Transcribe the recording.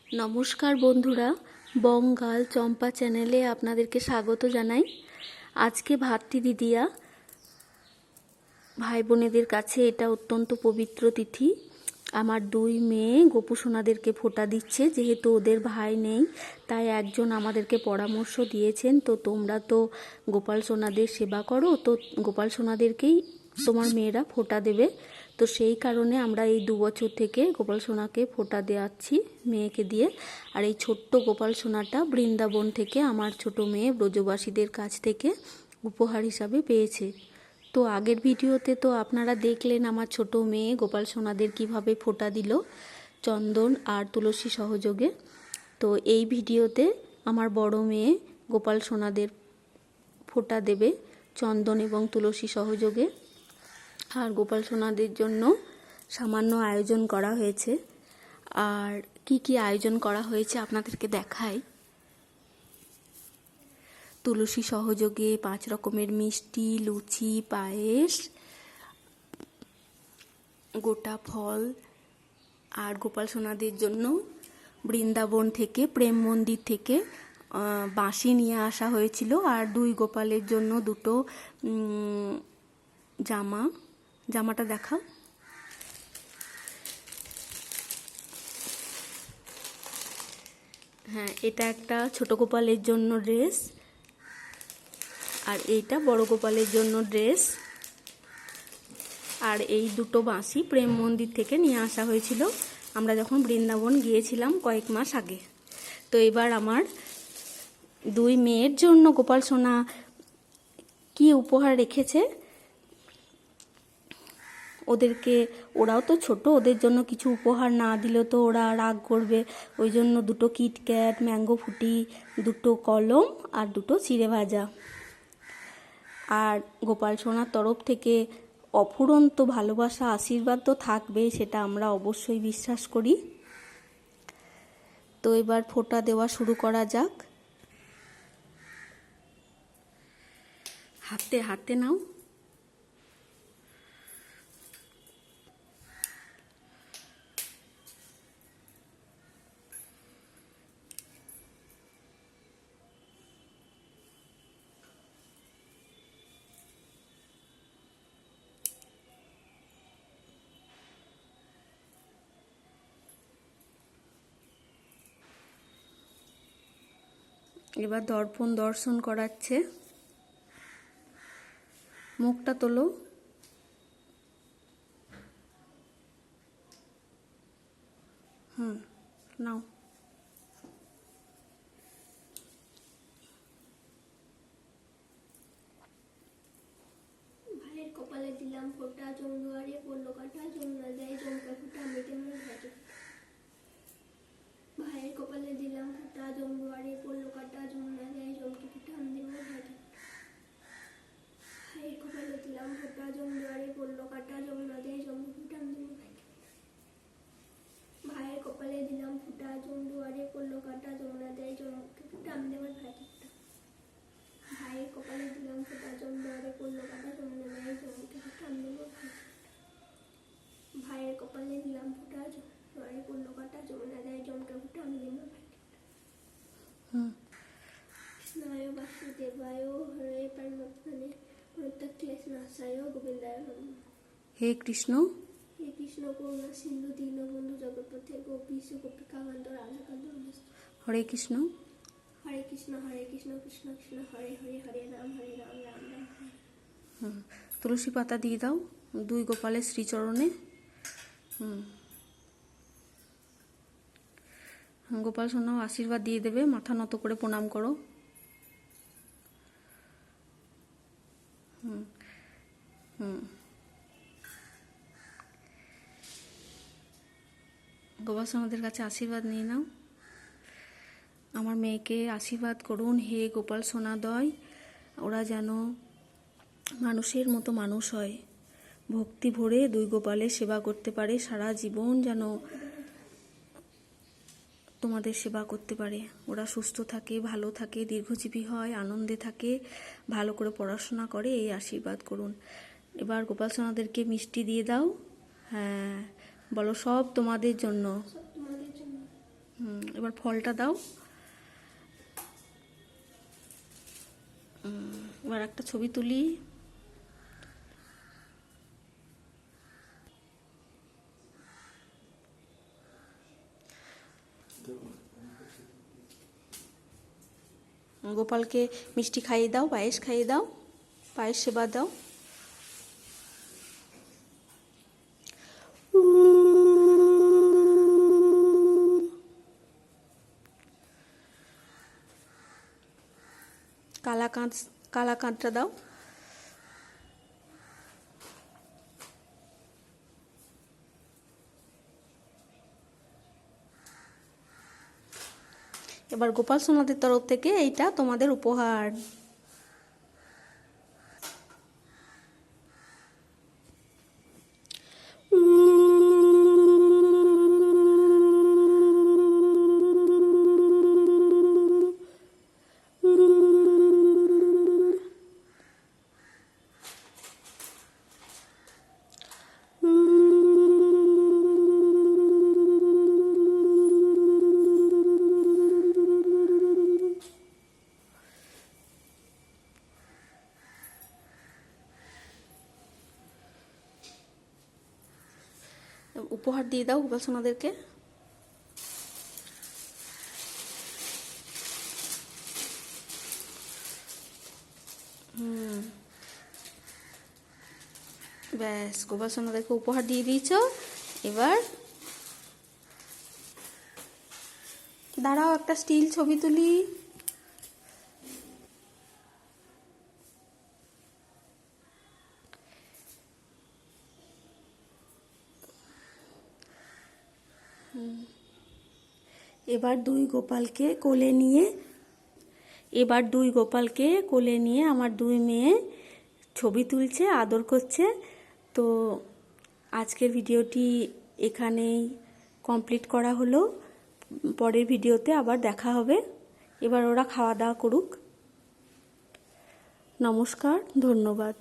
নমস্কার বন্ধুরা, বঙ্গাল চম্পা চ্যানেলে আপনাদেরকে স্বাগত জানাই। আজকে ভাতৃদ্বিতীয়া, ভাই বোনেদের কাছে এটা অত্যন্ত পবিত্র তিথি। আমার দুই মেয়ে গোপু সোনাদেরকে ফোঁটা দিচ্ছে। যেহেতু ওদের ভাই নেই, তাই একজন আমাদেরকে পরামর্শ দিয়েছেন, তো তোমরা তো গোপাল সোনাদের সেবা করো, তো গোপাল সোনাদেরকেই তোমার মেয়েরা ফোঁটা দেবে। তো সেই কারণে আমরা এই 2 বছর থেকে গোপাল সোনাকে ফোঁটা দেওয়াচ্ছি মেয়েকে দিয়ে। আর এই ছোট্ট গোপাল সোনাটা বৃন্দাবন থেকে আমার ছোট মেয়ে ব্রজবাসীদের কাছ থেকে উপহার হিসাবে পেয়েছে। তো আগের ভিডিওতে তো আপনারা দেখলেন আমার ছোট মেয়ে গোপাল সোনাদের কিভাবে ফোঁটা দিল চন্দন আর তুলসী সহযোগে। তো এই ভিডিওতে আমার বড় মেয়ে গোপাল সোনাদের ফোঁটা দেবে চন্দন এবং তুলসী সহযোগে। আর গোপাল সোনাদের জন্য সামান্য আয়োজন করা হয়েছে। আর কি কি আয়োজন করা হয়েছে আপনাদেরকে দেখাই। তুলসী সহযোগে 5 রকমের মিষ্টি, লুচি, পায়েস, গোটা ফল। আর গোপাল সোনাদের জন্য বৃন্দাবন থেকে, প্রেম মন্দির থেকে বাঁশি নিয়ে আসা হয়েছিল। আর 2 গোপালের জন্য 2টো জামাটা দেখাও। হ্যাঁ, এটা একটা ছোট গোপালের জন্য ড্রেস, আর এইটা বড় গোপালের জন্য ড্রেস। আর এই 2টো বাঁশি প্রেম মন্দির থেকে নিয়ে আসা হয়েছিল আমরা যখন বৃন্দাবন গিয়েছিলাম কয়েক মাস আগে। তো এবার আমার 2 মেয়ের জন্য গোপাল সোনা কি উপহার রেখেছে, ওরাও তো ছোট, ওদের জন্য কিছু উপহার না দিলে তো ওরা রাগ করবে। ওই জন্য 2টো কিটক্যাট, ম্যাঙ্গো ফুটি, 2টো কলম আর 2টো চিড়ে ভাজা। আর গোপাল সোনার তরফ থেকে অফুরন্ত ভালোবাসা, আশীর্বাদ তো থাকবেই, সেটা আমরা অবশ্যই বিশ্বাস করি। তো এবার ফোঁটা দেওয়া শুরু করা যাক। হাতে হাতে নাও। এবার দর্পণ দর্শন করাচ্ছে। মুখটা তোলো। নাও। ভাইয়ের কপালে দিলাম ফোঁটা, জমদুয়ারে পড়লো কাটা, যমুনা দেয় জমকা ফোঁটা, মেটে আমার ভাজে। ভাইয়ের কপালে দিলাম ফোঁটা, জমদুয়ারে পড়লো কাটা, যমুনা দেয় জমকে ফোঁটা, আমি আমার ভাজে। ভাইয়ের কপালে দিলাম ফোঁটা, জমদুয়ারে পড়লো কাটা, যমুনা দেয় জমকে ফোঁটা, আমি আমার ভাজে। ভাইয়ের কপালে দিলাম ফোঁটা, জমদুয়ারে পড়লো কাটা, যমুনা দেয় জমকে ফোঁটা, আমি আমার ভাজে। ভাইয়ের কপালে দিলাম ফোঁটা, জমদুয়ারে পড়লো কাটা, যমুনা দেয় জমকে ফোঁটা, আমি আমার ভাজে। ভাইয়ের কপালে দিলাম ফোঁটা, জমদুয়ারে পড়লো কাটা, যমুনা দেয় জমকে ফোঁটা, আমি আমার ভাজে। কৃষ্ণায় বাসুদেবায় হরে পরমাত্মনে প্রত্যক্ষলেশনাশায় গোবিন্দায় নমঃ। হে কৃষ্ণ, হে কৃষ্ণ করুণা সিন্ধু দীনবন্ধু জগৎপথে গোপীশ গোপিকাকান্ত রাধাকান্ত নমস্তে। হরে কৃষ্ণ। হরে কৃষ্ণ কৃষ্ণ কৃষ্ণ হরে হরে, হরে রাম রাম রাম হরে। তুলসী পাতা দিয়ে দাও 2 গোপালের শ্রীচরণে। গোপাল সোনাও আশীর্বাদ দিয়ে দেবে। মাথা নত করে প্রণাম করো। গোপাল সোনাদের কাছে আশীর্বাদ নিয়ে নাও। আমার মেয়েকে আশীর্বাদ করুন হে গোপাল সোনাদয়, ওরা যেন মানুষের মতো মানুষ হয়, ভক্তি ভরে 2 গোপালের সেবা করতে পারে, সারা জীবন যেন তোমাদের সেবা করতে পারে। ওরা সুস্থ থাকে, ভালো থাকে, দীর্ঘজীবী হয়, আনন্দে থাকে, ভালো করে পড়াশোনা করে, এই আশীর্বাদ করুন। এবার গোপাল সোনাদেরকে মিষ্টি দিয়ে দাও। হ্যাঁ, বলো সব তোমাদের জন্য। সব তোমাদের জন্য। এবার এবার ফলটা দাও। এবার একটা ছবি তুলি। গোপালকে মিষ্টি খাইয়ে দাও, পায়েস খাইয়ে দাও, পায়েস সেবা দাও। কালাকাঁদটা দাও। এবার গোপাল সোনাদের তরফ থেকে এইটা তোমাদের উপহার। উপহার দিয়ে দাও গোপাল সোনাদেরকে। ব্যাস, গোপাল সোনাদেরকে উপহার দিয়ে দিয়েছ। এবার দাঁড়াও, একটা স্টিল ছবি তুলি। এবার দুই গোপালকে কোলে নিয়ে আমার দুই মেয়ে ছবি তুলছে, আদর করছে। তো আজকের ভিডিওটি এখানেই কমপ্লিট করা হলো। পরের ভিডিওতে আবার দেখা হবে। এবার ওরা খাওয়া দাওয়া করুক। নমস্কার, ধন্যবাদ।